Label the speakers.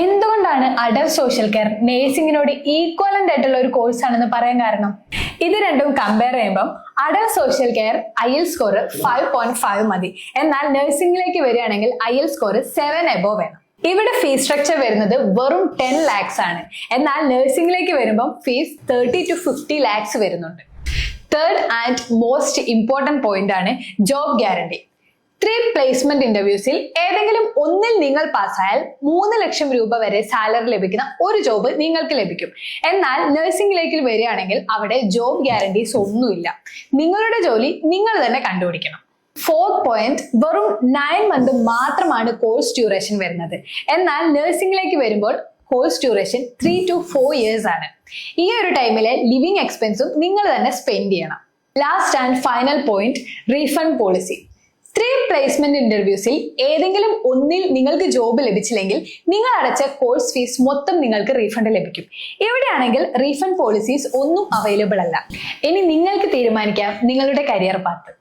Speaker 1: എന്തുകൊണ്ടാണ് adult social care നേഴ്സിംഗിനോട് equivalent ആയിട്ടുള്ള ഒരു കോഴ്സ് ആണെന്ന് പറയാൻ കാരണം? ഇത് രണ്ടും കമ്പയർ ചെയ്യുമ്പോൾ adult social care IELTS score 5.5 മതി. എന്നാൽ നഴ്സിംഗിലേക്ക് വരികയാണെങ്കിൽ IELTS സ്കോർ 7 എബോവ് വേണം. ഇവിടെ ഫീസ് സ്ട്രക്ചർ വരുന്നത് വെറും 10 lakhs ആണ്. എന്നാൽ നഴ്സിംഗിലേക്ക് വരുമ്പോൾ ഫീസ് 30 to 50 lakhs വരുന്നുണ്ട്. Third and most important point ആണ് ജോബ് ഗ്യാരണ്ടി. 3 പ്ലേസ്മെന്റ് ഇന്റർവ്യൂസിൽ ഏതെങ്കിലും ഒന്നിൽ നിങ്ങൾ പാസ്സായാൽ 3 ലക്ഷം രൂപ വരെ സാലറി ലഭിക്കുന്ന ഒരു ജോബ് നിങ്ങൾക്ക് ലഭിക്കും. എന്നാൽ നഴ്സിംഗിലേക്ക് വരികയാണെങ്കിൽ അവിടെ ജോബ് ഗ്യാരണ്ടീസ് ഒന്നുമില്ല. നിങ്ങളുടെ ജോലി നിങ്ങൾ തന്നെ കണ്ടുപിടിക്കണം. ഫോർത്ത് പോയിന്റ്, വെറും 9 months മാത്രമാണ് കോഴ്സ് ഡ്യൂറേഷൻ വരുന്നത്. എന്നാൽ നഴ്സിംഗിലേക്ക് വരുമ്പോൾ കോഴ്സ് ഡ്യൂറേഷൻ 3 to 4 years ആണ്. ഈ ഒരു ടൈമിലെ ലിവിംഗ് എക്സ്പെൻസും നിങ്ങൾ തന്നെ സ്പെൻഡ് ചെയ്യണം. Last and final point, refund policy. 3 placement ഇന്റർവ്യൂസിൽ ഏതെങ്കിലും ഒന്നിൽ നിങ്ങൾക്ക് ജോബ് ലഭിച്ചില്ലെങ്കിൽ നിങ്ങൾ അടച്ച കോഴ്സ് ഫീസ് മൊത്തം നിങ്ങൾക്ക് റീഫണ്ട് ലഭിക്കും. ഇവിടെയാണെങ്കിൽ റീഫണ്ട് പോളിസീസ് ഒന്നും അവൈലബിൾ അല്ല. ഇനി നിങ്ങൾക്ക് തീരുമാനിക്കാം നിങ്ങളുടെ കരിയർ പാത്ത്.